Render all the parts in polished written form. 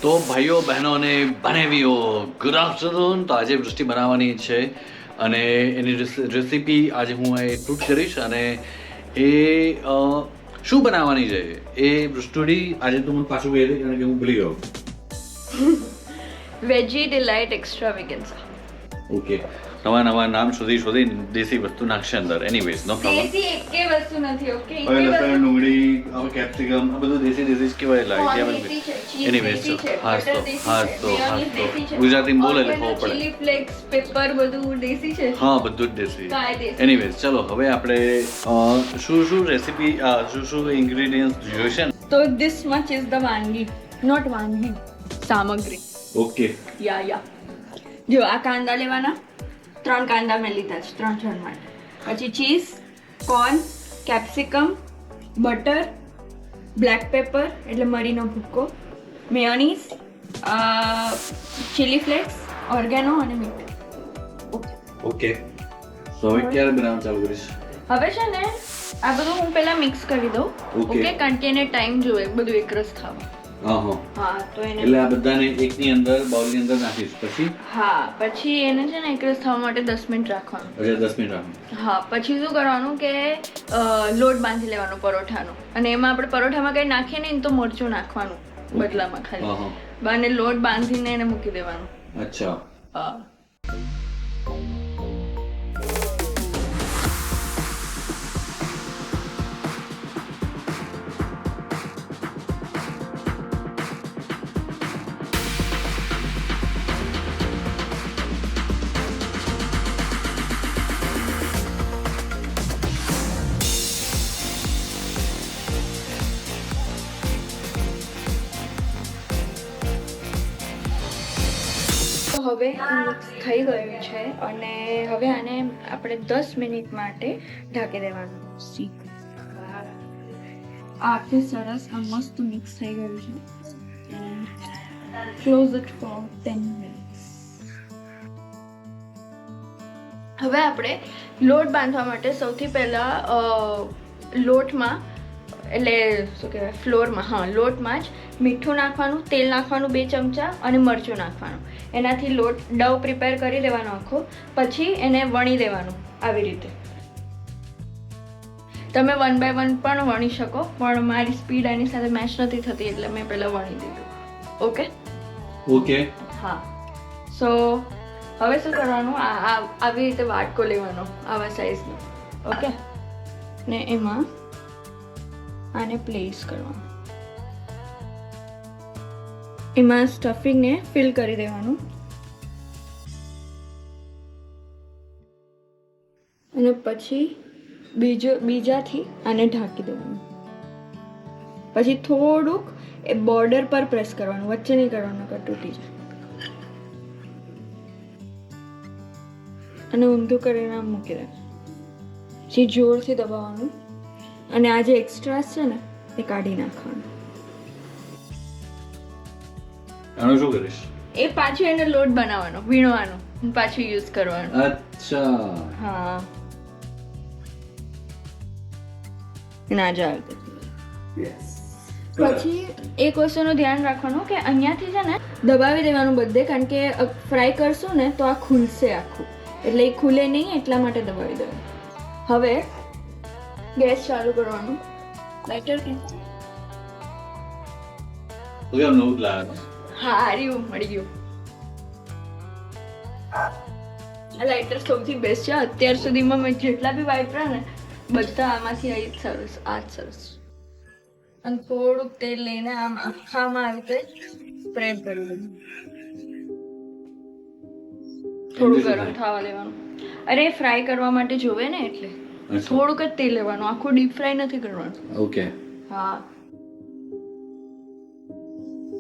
તો ભાઈઓ બહેનો અને બનેવીઓ ગુડ આફ્ટરનૂન. તો આજે વૃષ્ટિ બનાવવાની છે અને એની રેસીપી આજે હું એટલું જ કરીશ. અને એ શું બનાવવાની છે એ વૃષ્ટિ આજે તો મને પાછું કહી દે કારણ કે હું ભૂલી ગયો. વેજી ડિલાઇટ એક્સ્ટ્રા વેગન્સા. ઓકે, નવા નવા નામ શોધી દેશી વસ્તુ નાખશે અંદર. Anyways no problem. દેશી એકે વસ્તુ નથી. ઓકે, હવે લસણ, ડુંગળી, હવે કેપ્સિકમ આ બધું દેશી જ કહેવાય. દેશી છે, cheese એનીવેઝ દેશી છે, હાસ butter તો દેશી હાસ છે, તો mayonnaise દેશી છે, ગુજરાતીમાં બોલે એટલે oregano, ખબર પડે. chili flakes, pepper બધું દેશી છે. હા, બધું જ દેશી. કાંઈ દેશી. એનીવેઝ ચલો હવે આપણે શું રેસીપી શું ઇન્ગ્રેડિયન્ટ્સ જોઈશે ને. તો this much is the વાનગી, not વાનગી, સામગ્રી. ઓકે, યા જો આ કાંદા લેવાના, 3 કાંદા મેં લીધા છે 3 જણ માટે. પછી cheese, corn, capsicum, butter, black paper એટલે મરીનો ભૂક્કો, મેયોનીઝ, ચીલી ફ્લેક્સ, ઓર્ગેનો અને મીઠું. ઓકે. તો હવે ક્યારે બનાવવાનું ચાલુ કરીશ? હવે છે ને આ બધું હું પહેલા મિક્સ કરી દઉં. Okay. ઓકે, કારણ કે એને ટાઈમ જોઈએ બધું એકરસ થવા. હા, તો એને એટલે આ બધાને એકની અંદર બાઉલની અંદર નાખીશ પછી હા, પછી એને છે ને એકરસ થવા માટે 10 મિનિટ રાખવાનું. એટલે 10 મિનિટ રાખવાનું. હા, પછી શું કરવાનું કે લોટ બાંધી લેવાનો પરોઠાનો. અને એમાં આપણે પરોઠામાં કંઈ નાખીએ નહીં ને તો મરચું નાખવાનું બદલામાં ખાલી. અને લોટ બાંધીને એને મૂકી દેવાનું. અચ્છા. હા. તો હવે મિક્સ થઈ ગયું છે અને હવે આને આપણે 10 મિનિટ માટે ઢાંકી દેવાનું. આખી સરસ આ મસ્ત મિક્સ થઈ ગયું છે. Close it for 10 minutes. હવે આપણે લોટ બાંધવા માટે સૌથી પહેલા લોટમાં એટલે શું કહેવાય ફ્લોરમાં લોટમાં જ મીઠું નાખવાનું, તેલ નાખવાનું 2 ચમચા અને મરચું નાખવાનું. એનાથી લોટ ડવ પ્રિપેર કરી દેવાનો આખો. પછી એને વણી દેવાનું આવી રીતે. તમે 1 by 1 પણ વણી શકો, પણ મારી સ્પીડ એની સાથે મેચ નથી થતી એટલે મેં પહેલાં વણી દીધું. ઓકે. હા. સો હવે શું કરવાનું, આવી રીતે વાટકો લેવાનો આવા સાઈઝનો. ઓકે, ને એમાં આને પ્લેસ કરવાનું. એમાં સ્ટફિંગને ફિલ કરી દેવાનું અને પછી બીજાથી આને ઢાંકી દેવાનું. પછી થોડુંક એ બોર્ડર પર પ્રેસ કરવાનું, વચ્ચે નહીં કરવાનું કે તૂટી જાય. અને ઊંધું કરીને આમ મૂકી દેવાનું. પછી જોરથી દબાવવાનું અને આ જે એક્સ્ટ્રાસ છે ને એ કાઢી નાખવાનું. આનું શું કરીશ? એ પાછું એને લોટ બનાવવાનો, વીણવાનો, પાછું યુઝ કરવાનું. અચ્છા. હા, ના જાય. પછી એક વસ્તુનું ધ્યાન રાખવાનું કે અહીંયાથી છે ને દબાવી દેવાનું બધે, કારણ કે ફ્રાય કરશું ને તો આ ખુલશે આખું, એટલે એ ખુલે નહીં એટલા માટે દબાવી દેવાનું. હવે ગેસ ચાલુ કરવાનું. લાઇટર કે નવું લાગે. હા, હાર્યું મળી ગયું. આ લાઇટર સૌથી બેસ્ટ છે અત્યાર સુધીમાં. મેં જેટલા બી વાપર્યા ને બધા આમાંથી આ જ સરસ, આ જ સરસ. અને થોડુંક તેલ લઈને આમ આખામાં આવી રીતે સ્પ્રેડ કરી દેવાનું. થોડું ગરમ થવા લેવાનું. અરે ફ્રાય કરવા માટે જોવે ને એટલે થોડુંક જ તેલ લેવાનું, આખું ડીપ ફ્રાય નથી કરવાનું. ઓકે. હા.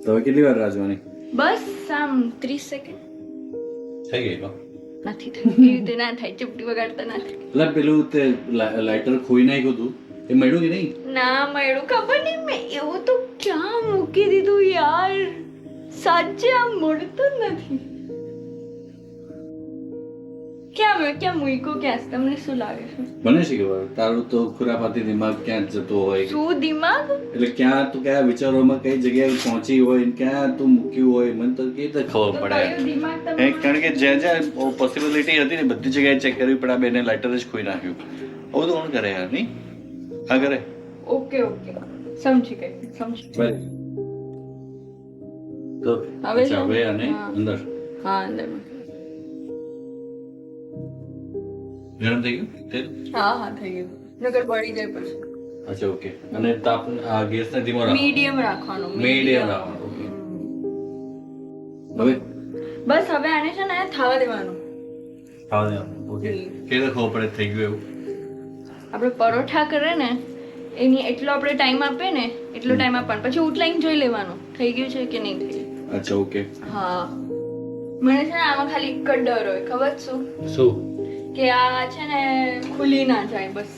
તો હવે કેટલી વાર રાજવાની? બસ આમ 30 સેકન્ડ. થઈ ગઈ તો નથી થઈ, એવી રીતે ના થાય, ચપટી વગાડતા ના થાય. એટલે પેલું તે લાઇટર ખોઈ નાખ્યું હતું એ મળ્યું કે નહીં? ના મળ્યું, ખબર નહીં મેં એવું તો ક્યાં મૂકી દીધું યાર. સાચે આમ મળતું જ નથી. ક્યાં મૂક્યું ક્યાં છે? તમને શું લાગે છે? મને શી ખબર, તારું તો ખુરાપાતી દિમાગ ક્યાં જતો હોય, શું દિમાગ? એટલે ક્યાં તું કયા વિચારોમાં કઈ જગ્યાએ પહોંચી હોય, ક્યાં તું મૂક્યું હોય, મને તો કેવી રીતે ખબર તો પડે? કયું દિમાગ એ તમે? કારણ કે જ્યાં પોસિબિલિટી હતી ને બધી જગ્યાએ ચેક કરવી પડે. આ બેને લાઇટર જ ખોઈ નાખ્યું. આવું તો કોણ કરે યાર? નહીં આ કરે. ઓકે સમજી ગઈ બરાબર. તો હવે અચ્છા, હવે આને હા. અંદર હા અંદર ગરમ થઈ ગયું તેલ. હા થઈ ગયું. નકર બળી જાય પછી. અચ્છા ઓકે. અને તાપ આ ગેસને ધીમો રાખો. મીડિયમ રાખવાનો. મીડિયમ રાખવાનો. ઓકે. હવે બસ હવે આને છે ને થાવા દેવાનું. ખાવા દેવાનું. ઓકે. કેવી ખબર પડે થઈ ગયું એવું? આપણે પરોઠા કરે ને એની એટલો આપણે ટાઈમ આપે ને એટલો ટાઈમ આપવાનો, પછી ઉટલાઈને જોઈ લેવાનું થઈ ગયું છે કે નહીં થઈ. અચ્છા ઓકે. હા મને છે ને આમાં ખાલી એક જ ડર હોય, ખબર છે શું? શું? કે આ છે ને ખુલી ના જાય. બસ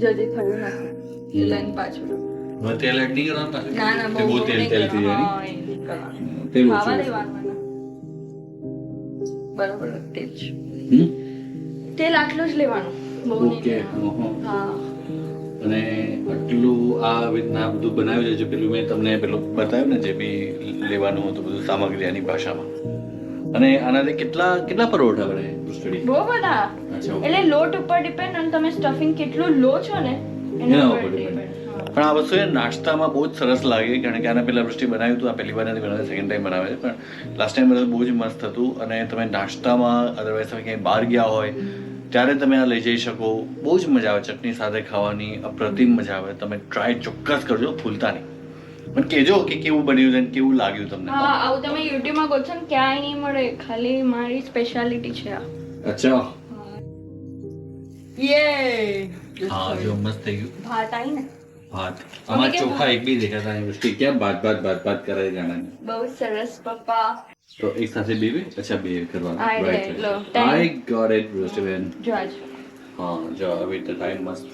જલ્દી થયું નથી લઈને પાછું. હવે તેલ એડ નહીં કરવાનું પાછું? ના ના તે બહુ બહુ તેલ નહીં તેલ થઈ જાય કરવાનું. નહીં? હા, એ નહીં કરવાનું. તેલ ઓછું ખાવા ઓછું. દેવાનું એને. બરાબર તેલ જ. હમ? તેલ આટલું જ લેવાનું, બહુ નહીં ઓકે. લેવાનું. હા અને આટલું આ રીતના બધું બનાવ્યું છે, જે પેલું મેં તમને પેલું બતાવ્યું ને, જે બી લેવાનું હતું બધું સામગ્રી આની ભાષામાં. અને આનાથી કેટલા પરોઠા બને સ્ટડી? બહુ બધા. અચ્છા ઓકે. એટલે લોટ ઉપર ડિપેન્ડ, અને તમે સ્ટફિંગ કેટલું લો છો ને એના એના ઉપર ઉપર depend. depend. હા. પણ આ વસ્તુ એ નાસ્તામાં બહુ જ સરસ લાગે, કારણ કે આના પહેલા વૃષ્ટિ બનાવ્યું હતું. આ પહેલી વાર નથી બનાવે, સેકન્ડ ટાઈમ બનાવે છે. પણ લાસ્ટ ટાઈમ બનાવ્યું બહુ જ મસ્ત હતું. અને તમે નાસ્તામાં અદરવાઇઝ તમે ક્યાંય બહાર ગયા હોય ત્યારે તમે આ લઈ જઈ શકો. બહુ જ મજા આવે ચટણી સાથે ખાવાની, અપ્રતિમ મજા આવે. તમે ટ્રાય ચોક્કસ કરજો, ભૂલતા નહીં. પણ કહેજો કે કેવું બન્યું છે, કેવું લાગ્યું તમને. હા આવું તમે યુટ્યુબમાં ગોતશો ને ક્યાંય નહીં મળે, ખાલી મારી સ્પેશિયાલિટી છે આ. અચ્છા. યે હા જો મસ્ત થઈ ગયું. ભાત આઈ ને ભાત આમાં કેમ ચોખા એક બી દેખાતા નહીં. વૃષ્ટિ ક્યાં ભાત કરે જાણે. બહુ સરસ પપ્પા. તો એક સાથે બે બે? અચ્છા બે કરવાનું. હા, એટલે Right, એટલો right. time. I got it, વૃષ્ટિબેન. જો આજ હા જો આવી રીતે ટાઈમ મસ્ત.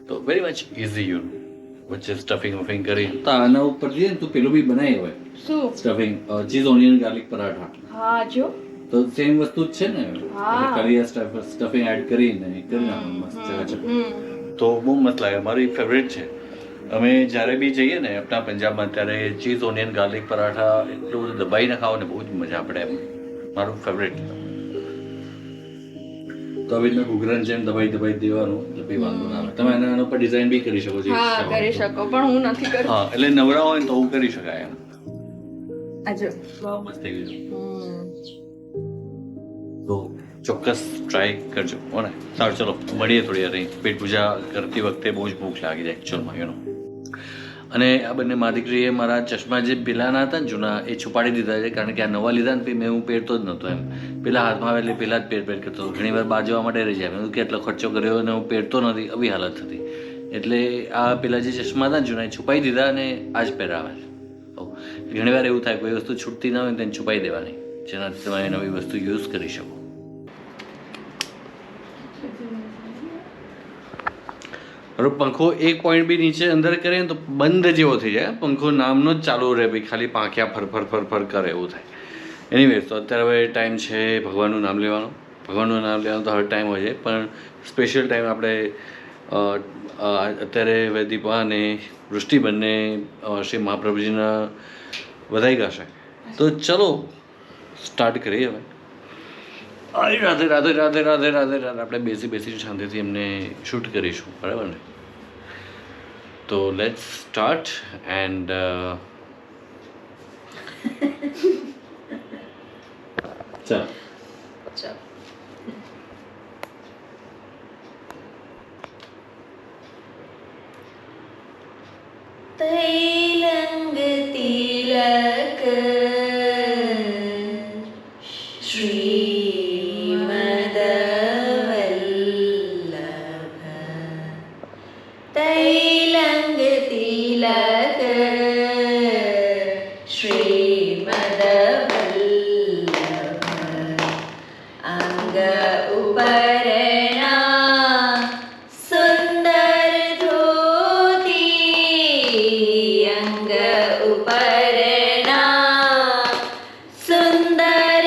તો વેરી મચ ઇઝી યુ વચ્ચે સ્ટફિંગ વફિંગ કરી તો આના ઉપર જે તું પેલું બી બનાવી હોય શું? Stuffing cheese onion garlic paratha, હા જો તો સેમ વસ્તુ જ છે ને. હા. એટલે કરી સ્ટફિંગ એડ કરીને કરી નાખવાનું મસ્ત ચકાચક. હમ તો બહુ મસ્ત લાગે. મારી ફેવરેટ છે. અમે જ્યારે બી જઈએ ને આપણા પંજાબમાં ત્યારે ચીઝ ઓનિયન ગાર્લિક પરાઠા એટલું બધું દબાઈને ખાઓ ને બહુ જ મજા પડે એમ. મારું ફેવરેટ. તો આવી રીતના ઘૂઘરાની જેમ દબાઈ દેવાનું એટલે બી વાંધો ના આવે. તમે આના ઉપર ડિઝાઇન બી કરી શકો છો. હા કરી શકો, પણ હું નથી કરતી. હા એટલે નવરા હોય ને તો હું કરી શકાય એમ. આજો બહુ મસ્ત થઈ ગયું. તો ચોક્કસ ટ્રાય કરજો. હો ને? સારું ચલો મળીએ થોડી વાર રહી. પેટ પૂજા કરતી વખતે બહુ જ ભૂખ લાગી જાય એકચ્યુઅલમાં યુ નો. અને આ બંને મા દીકરીએ મારા ચશ્મા જે પેલાના હતા ને જૂના એ છુપાડી દીધા છે, કારણ કે આ નવા લીધા ને મેં હું પહેરતો જ નહોતો એમ. પેલા હાથમાં આવે એટલે પેલા જ પહેર કરતો હતો. ઘણી વાર બહાર જવા માટે રહી જાય. મેં કેટલો ખર્ચો કર્યો અને હું પહેરતો નથી, આવી હાલત હતી. એટલે આ પેલા જે ચશ્મા હતા ને જૂના એ છુપાઈ દીધા અને આ જ પહેરાવે છે. ઘણી વાર એવું થાય કોઈ વસ્તુ છૂટતી ના હોય તેને છુપાઈ દેવાની, જેનાથી તમે નવી વસ્તુ યુઝ કરી શકો. હવે પંખો એક પોઈન્ટ બી નીચે અંદર કરે ને તો બંધ જેવો થઈ જાય. પંખો નામનો જ ચાલુ રહે, ભાઈ ખાલી પાંખ્યા ફર કરે એવું થાય. એનીવેઝ તો અત્યારે હવે ટાઈમ છે ભગવાનનું નામ લેવાનો. ભગવાનનું નામ લેવાનો તો હર ટાઈમ હોય છે, પણ સ્પેશિયલ ટાઈમ આપણે અત્યારે હવે દીપા અને વૃષ્ટિ બંને શ્રી મહાપ્રભુજીના વધાઈ ગાશે. તો ચલો સ્ટાર્ટ કરીએ હવે. રાધે રાધે રાધે રાધે રાધે રાધે. આપણે બેસી શાંતિથી એમને શૂટ કરીશું, બરાબર ને? તો લેટ્સ સ્ટાર્ટ એન્ડ ચાલો. ચાલો તૈલંગ તિલક શ્રીમદ વલ્લભ તૈલંગ તિલક શ્રીમદ વલ્લભ અંગ ઉપરના સુંદર ધોતી અંગ ઉપરના સુંદર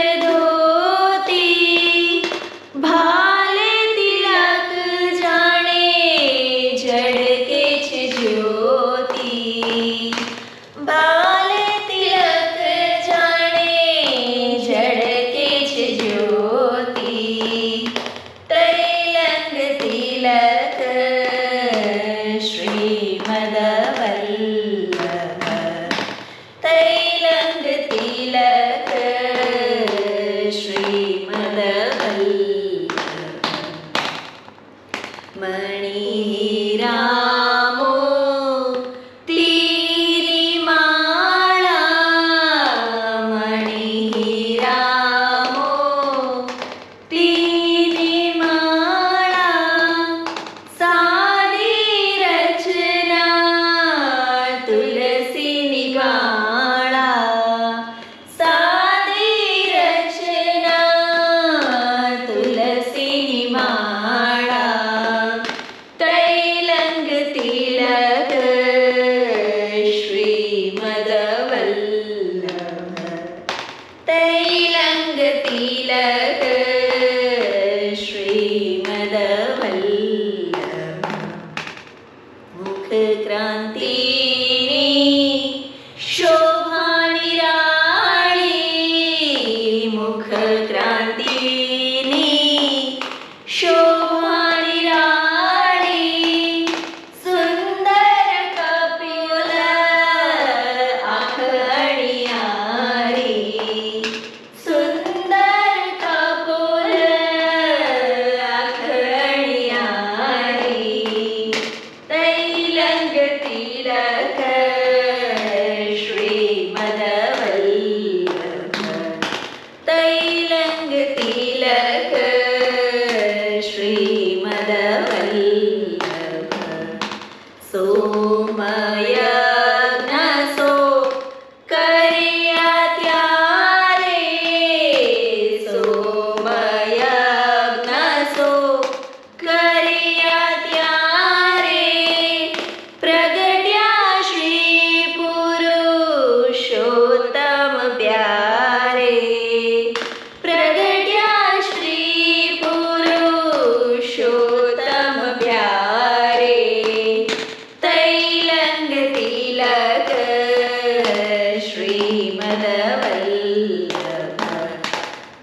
श्रीमदवल्लभ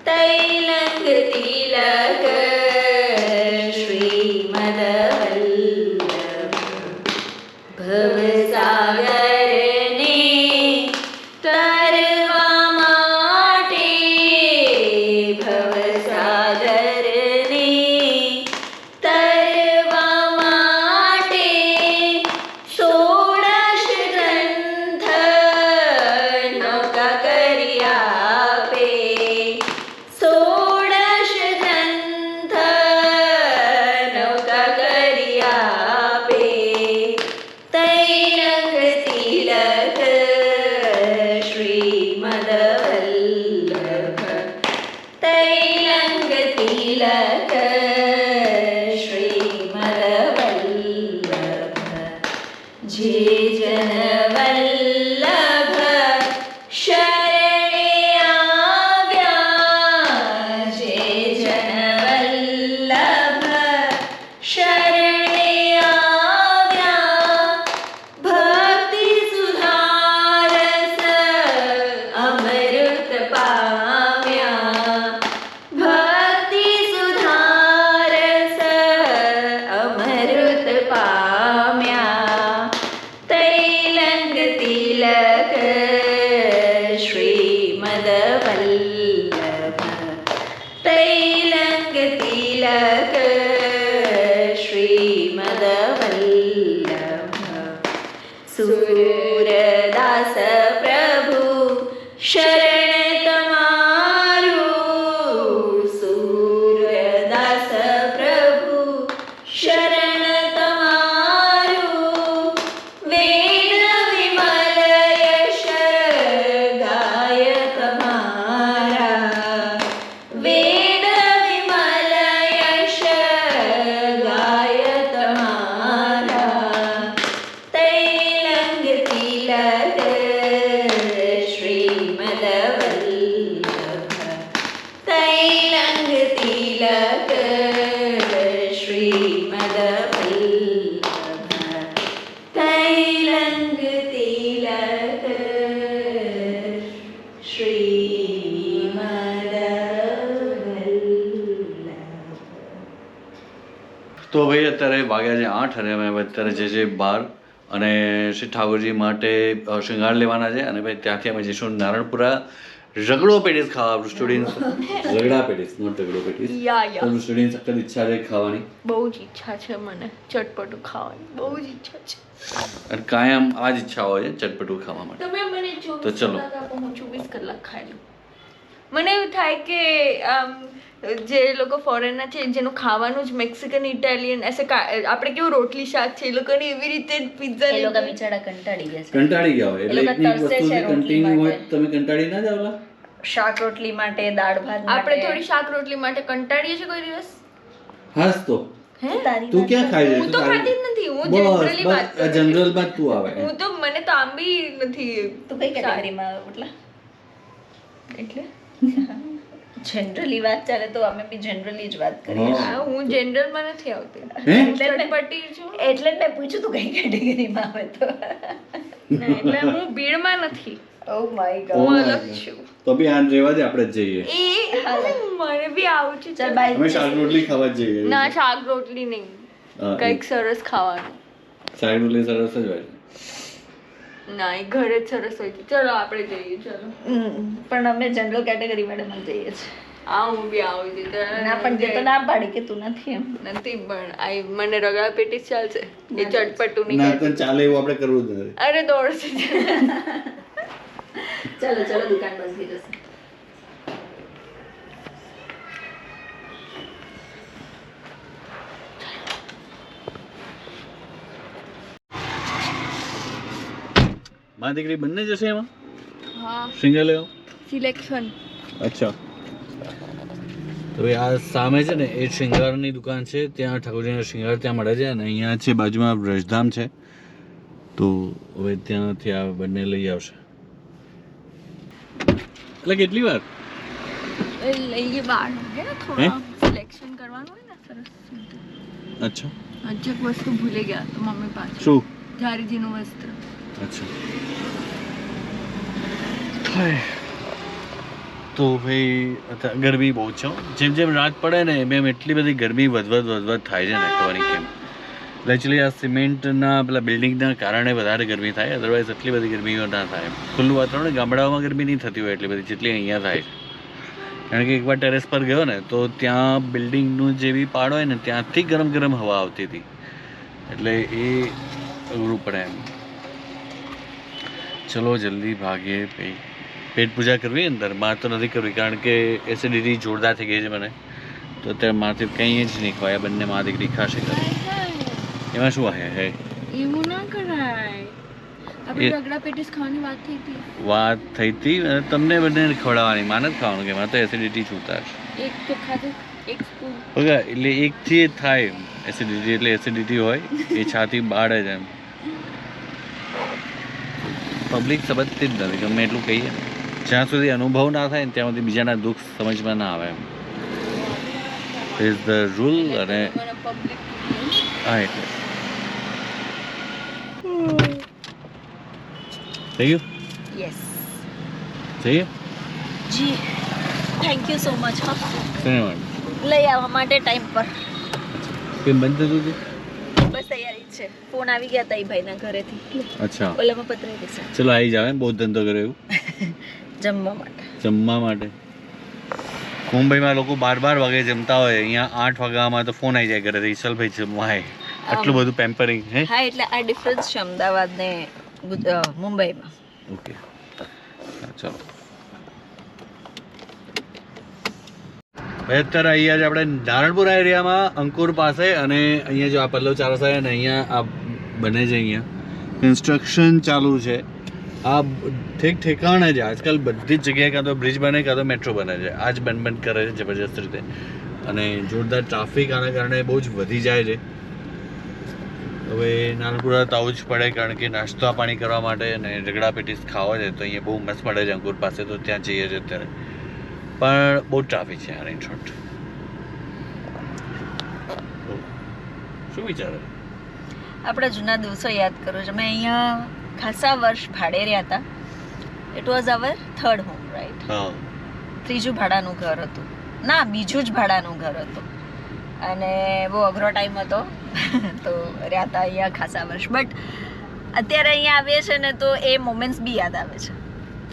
तैलङ्ग तिलक श्रीमदवल्लभ भवसागरने तरवा માટે ભવસાગરને તરવા માટે 16 ગ્રંથ નૌકા કરી આપે 16 ગ્રંથ નૌકા કરી આપે તૈલંગ તિલક શ્રીમદવલ્લભ તૈલંગ તિલક શ્રીમદવલ્લભ જે જન વલ્લભ શરણે આવ્યા જે જન વલ્લભ શરણે આવ્યા ભક્તિ સુધારસ અમૃત પામ્યા ભક્તિ સુધારસ અમૃત પામ્યા તૈલંગ તિલક શ્રીમદવલ્લભ તૈલંગ તિલક શ્રીમદવલ્લભ સૂરદાસ પ્રભુ શરણ તમારું સૂરદાસ પ્રભુ શરણ તમારું વેદ વિમલ યશ ગાય તમારા વેદ વિમલ યશ ગાય તમારા તૈલંગ તિલક શ્રીમદવલ્લભ તૈલંગ તિલક શ્રીમદવલ્લભ તૈલંગ તિલક શ્રીમદવલ્લભ તો ભાઈ અત્યારે વાગ્યા છે 8 અને અમે અત્યારે જે 12 અને શ્રી ઠાકોરજી માટે શૃંગાર લેવાના છે અને ભાઈ ત્યાંથી અમે જઈશું નારણપુરા રગડો પેટીસ ખાવા students ragda patties not ragdo patties યા તો સ્ટુડન્ટ્સ સખત ઈચ્છા છે ખાવાની બહુ જ ઈચ્છા છે મને ચટપટું ખાવાની બહુ જ ઈચ્છા છે અને કાયમ આ જ ઈચ્છા હોય છે ચટપટું ખાવા માટે તમે મને તો 24 ચલો. કલાક આપો હું 24 કલાક ખાઈ લઉં મને એવું થાય કે જે લોકો ફોરેનર છે જેનું ખાવાનું જ મેક્સિકન ઇટાલિયન એસે આપણે કેવું રોટલી શાક છે એ લોકોને એવી રીતે એ લોકો પિઝા બિચારા કંટાળી ગયા છે કંટાળી ગયા હોય એટલે એ લોકો એકની તરસે વસ્તુ છે રોટલી કન્ટિન્યુ હોય માટે. તમે કંટાળી ના જાવલા શાક રોટલી માટે દાળ ભાત આપણે થોડી શાક રોટલી માટે કંટાળીએ છીએ કોઈ દિવસ હાસ તો હે તું ક્યાં ખાઈ હું તો ખાતી જ નથી હું બસ જનરલી વાત બસ જનરલ માં તું આવે હું તો મને તો આમ બી નથી તું કઈ કેટેગરીમાં આવે એટલે એટલે જનરલી વાત ચાલે તો અમે બી જનરલી જ વાત કરીએ હા. આ હું જનરલ માં નથી આવતી હે ચટપટી છું એટલે જ મેં પૂછ્યું તું કઈ કેટેગરીમાં આવે તો ના, એટલે હું ભીડમાં નથી ઓ માય Oh હું my અલગ God. છું તો બી આન રેવા દે આપણે જ જઈએ એ મને બી આવું છે ચાલ બાય અમે શાક રોટલી ખાવા જ જઈએ ના શાક રોટલી નહીં હા, કંઈક સરસ ખાવાનું શાક રોટલી સરસ જ હોય ના એ ઘરે જ સરસ હોય છે ચલો આપણે જઈએ ચલો પણ અમે જનરલ કેટેગરી મેડમ જ જઈએ છીએ આ હું બી આવું છું ના પણ જે તો ના પાડી કે તું નથી એમ નથી પણ આ મને રગડા પેટીસ ચાલશે એ ચટપટું નહીં ના ખાતી. તો ચાલે એવું આપણે કરવું જ નથી અરે દોડશે ચલો ચલો દુકાન બસ થઈ જશે મારી દીકરી બંને જશે એમાં હા સિંગલ લેવો સિલેક્શન અચ્છા તો ભાઈ આ સામે છે ને એ શૃંગારની દુકાન છે ત્યાં ઠાકોરજીનો શૃંગાર ત્યાં મળે છે અને અહીંયા છે બાજુમાં વ્રજધામ છે તો હવે ત્યાંથી આ બંને લઈ આવશે એટલે કેટલી વાર લઈએ બાર હે ને થોડા સિલેક્શન કરવાનું હોય ને સરસ અચ્છા અજબ વસ્તુ ભૂલી ગયા તો મમ્મી પાસે શું ઝારીજીનું વસ્ત્ર અચ્છા તો ભાઈ ગરમી બહુ છે જેમ જેમ રાત પડે ને એમ એટલી બધી ગરમી વધવધ થાય છે ને ખબર કેમ એકચ્યુઅલી આ સિમેન્ટના પેલા બિલ્ડિંગના કારણે વધારે ગરમી થાય અદરવાઇઝ એટલી બધી ગરમીઓ ના થાય ખુલ્લું વાતાવરણ ગામડાઓમાં ગરમી નહીં થતી હોય એટલી બધી જેટલી અહીંયા થાય છે કારણ કે એકવાર ટેરેસ પર ગયો ને તો ત્યાં બિલ્ડિંગનું જેવી પાડ હોય ને ત્યાંથી ગરમ ગરમ હવા આવતી હતી એટલે એ અઘરું પડે એમ ચલો જલ્દી ભાગીએ ભાઈ પેટ પૂજા કરવી અંદર માર તો નથી કરવી કારણ કે એસિડિટી જોરદાર થઈ ગઈ છે મને તો અત્યારે મારથી કંઈ જ નહીં ખવાય બંને માં દીકરી ખાશે એમાં શું હે એવું ના કરાય આપણે રગડા પેટીસ ખાવાની વાત થઈ હતી અને તમને બંને ખવડાવવાની માન જ ખાવાનું કે મારે તો એસિડિટી છૂટા છે એક તો ખાધું એક સ્પૂન બગા એટલે એકથી થાય એસિડિટી એટલે એસિડિટી હોય એ છાતી બાળે જ એમ પબ્લિક સમજતી જ નથી ગમે એટલું કહીએ જ્યાં સુધી અનુભવ ના થાય ને ત્યાં સુધી બીજાના દુઃખ સમજમાં ના આવે એમ ઇઝ ધ રૂલ અને હા એટલે થઈ ગયું યસ થઈ ગયું જી થેન્ક યુ સો મચ હા શેના માટે લઈ આવવા માટે ટાઈમ પર કેમ બંધ થતું હતું બસ તૈયારી છે ફોન આવી ગયા હતા એ ભાઈના ઘરેથી અચ્છા ઓલામાં પતરાઈ દેશે ચલો આવી જાવ એમ બહુ ધંધો કર્યો એવું જમવા માટે મુંબઈમાં લોકો 12 વાગે જમતા હોય અહીંયા 8 વાગ્યામાં તો ફોન આવી જાય ઘરેથી ચલ ભાઈ જમવા હે આટલું બધું પેમ્પરિંગ હે હા એટલે આ ડિફરન્સ છે અમદાવાદ ને મુંબઈમાં ઓકે ચલો અત્યારે અહીંયા જ આપણે નારણપુરા એરિયામાં અંકુર પાસે અને અહીંયા જો આ પલ્લવ ચારસ આવે ને અહીંયા આ બને છે અહીંયા કન્સ્ટ્રક્શન ચાલુ છે આ ઠેકાણે છે આજકાલ બધી જ જગ્યાએ કાં તો બ્રિજ બને કાં તો મેટ્રો બને છે આ જ બંધ કરે છે જબરજસ્ત રીતે અને જોરદાર ટ્રાફિક આના કારણે બહુ જ વધી જાય છે હવે નારણપુરા તો આવવું જ પડે કારણ કે નાસ્તા પાણી કરવા માટે અને રગડા પેટીસ ખાવા છે તો અહીંયા બહુ મસ્ત મળે છે અંકુર પાસે તો ત્યાં જઈએ છીએ અત્યારે પણ બહુ ટ્રાફિક છે યાર ઇન શોર્ટ શું વિચારે આપણા જૂના દિવસો યાદ કરું છું મેં અહીંયા ખાસા વર્ષ ભાડે રહ્યા હતા it was hour third home right હા ત્રીજું ભાડાનું ઘર હતું ના બીજું જ ભાડાનું ઘર હતું અને બહુ અઘરો ટાઈમ હતો તો રહ્યા હતા અહીંયા ખાસા વર્ષ બટ અત્યારે અહીંયા આવીએ છીએ ને તો એ મોમેન્ટ્સ બી યાદ આવે છે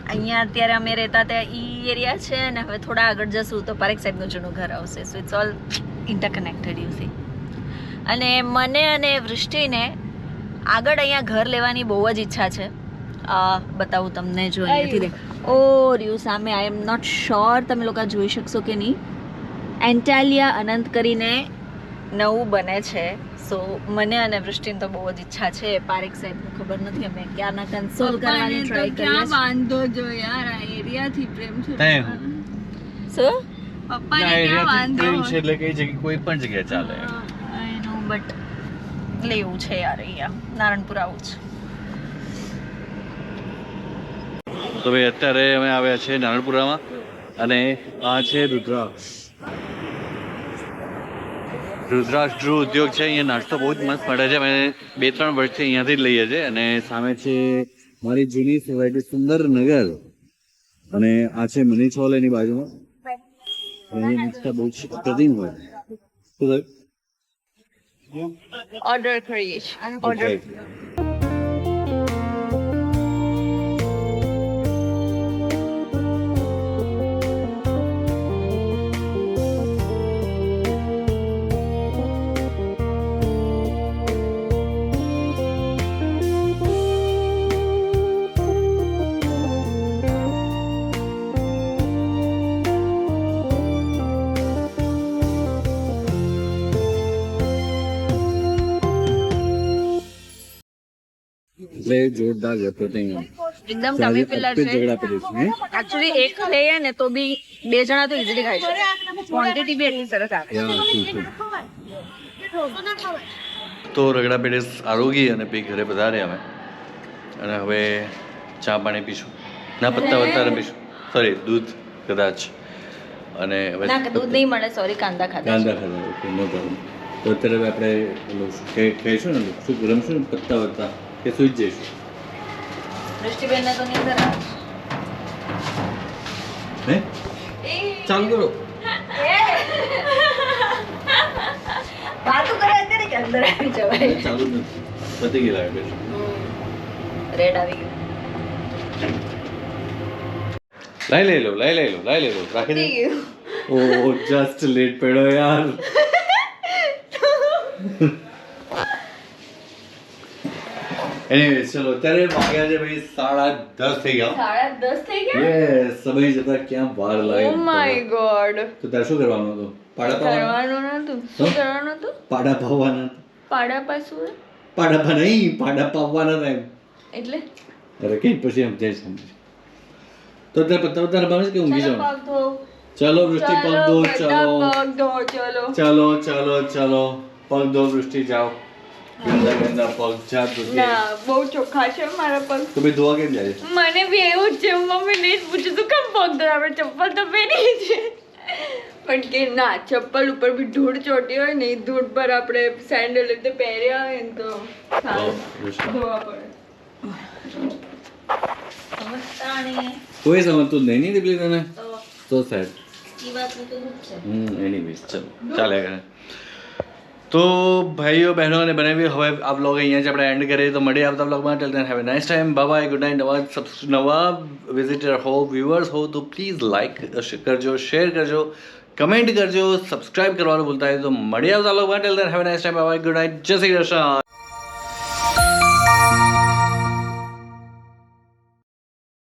અહીંયા અત્યારે અમે રહેતા ત્યાં ઈ એરિયા છે ને હવે થોડા આગળ જશું તો પારેખ સાહેબનું જૂનું ઘર આવશે so it's all interconnected you see અને મને અને વૃષ્ટિને આગળ અહીંયા ઘર લેવાની બહુ જ ઈચ્છા છે બતાવું તમને જો અહીંયાથી ઓ રહ્યું સામે આઈ એમ નોટ શ્યોર તમે લોકો જોઈ શકશો કે નહીં એન્ટાલિયા અનંત કરીને નવું બને છે સો મને અને વૃષ્ટિને તો બહુ જ ઈચ્છા છે પારેખ સાહેબનું ખબર નથી અમે ક્યારના કન્સોલ કરવાની ટ્રાય કરીએ ક્યાં વાંધો જો યાર આ એરિયાથી પ્રેમ છે શું પપ્પાને ક્યાં વાંધો છે એટલે કઈ જગ્યાએ કોઈ પણ જગ્યાએ ચાલે આઈ નો બટ લેવું છે યાર અહીંયા નારણપુર આવું છે તો ભાઈ અત્યારે અમે આવ્યા છે નારણપુરામાં અને આ છે રુદ્રાક્ષ ગૃહ ઉદ્યોગ છે અહીંયા નાસ્તો બહુ જ મસ્ત મળે છે અમે 2-3 વર્ષથી અહીંયાથી જ લઈએ છીએ અને સામે છે મારી જૂની સોસાયટી સુંદર નગર અને આ છે મનીષ હોલ એની બાજુમાં એની નાસ્તા બહુ જ પ્રતિમ હોય શું ઓર્ડર કરીએ છીએ ઓર્ડર એટલે જોરદાર હતો ત્યાં એકદમ ટમી ફિલર છે ઝઘડા પડે છે એકચ્યુઅલી એક લઈએ ને તો બી 2 જણા તો ઈઝીલી ખાઈ શકે ક્વોન્ટિટી બી એટલી સરસ આવે તો રગડા પેટીસ આરોગી અને પછી ઘરે પધારે અમે અને હવે ચા પાણી પીશું ના પત્તા વત્તા પીશું સોરી દૂધ કદાચ અને હવે ના દૂધ નહીં મળે સોરી કાંદા ખાધા ઓકે નો પ્રોબ્લેમ તો અત્યારે હવે આપણે ખાઈશું ને શું રમશું ને પત્તા વત્તા કે સુઈ જ જઈશું દૃષ્ટિબેનને તો નીંદર આવે હે ચાલુ કરો વાતું કરે અત્યારે કે અંદર આવી જવાય. ચાલુ જ નથી પતી ગયેલા છે રેડ આવી ગયું. લઈ લો રાખી દે ઓ જસ્ટ લેટ પડ્યો યાર એનીવેઝ ચલો અત્યારે વાગ્યા છે ભાઈ 10:30 થઈ ગયા 10:30 થઈ ગયા. યસ સમય જતા ક્યાં વાર લાગે ઓ માય ગોડ. તો તારે શું કરવાનું હતું પાડા પાવાના કરવાનું નતું. શું કરવાનું હતું? પાડા પાવાના પાડા પાસું પાડા નહીં પાડા પાવાના હતા એમ એટલે અરે કઈ પછી એમ જઈ સમજી તો તારે ભાવે છે કે ઊંઘી ચાલો જવાનું પગ ધો. ચલો વૃષ્ટિ પગ ધો બધા ચલો પગ ધો ચલો. ચલો પગ ધો વૃષ્ટિ જાઓ ગંદા ગંદા પગ જા તું ના બહુ ચોખ્ખા છે મારા પગ. તો ભાઈ ધોવા કેમ જાય મને બી એવું જ છે. મમ્મી ને જ પૂછ્યું તું કેમ પગ ધોયા? આપણે ચપ્પલ તો પહેરી છે પણ કે ના ચપ્પલ ઉપર બી ધૂળ ચોટી હોય ને એ ધૂળ પર આપણે સેન્ડલ રીતે પહેર્યા હોય ને તો સારું ધોવા પડે. સમજતા નહીં કોઈ સમજતું જ નહીં નહીં દીપલી તને તો તો સેડ ઈ વાતનું તો શું છે. એનીવેઝ ચલો ચાલે કરે તો ભાઈઓ બહેનો અને બનાવી હવે આ બ્લોગ અહીંયા જ આપણે એન્ડ કરીએ તો મળીએ આવતા બ્લોગમાં till then have a nice time bye bye good night. નવા વિઝિટર હો વ્યુઅર્સ હો તો પ્લીઝ લાઈક કરજો શેર કરજો કમેન્ટ કરજો સબસ્ક્રાઇબ કરવાનું ભૂલતા હોય તો મળીએ આવતા બ્લોગમાં till then have a nice time bye bye good night જય શ્રી કૃષ્ણ.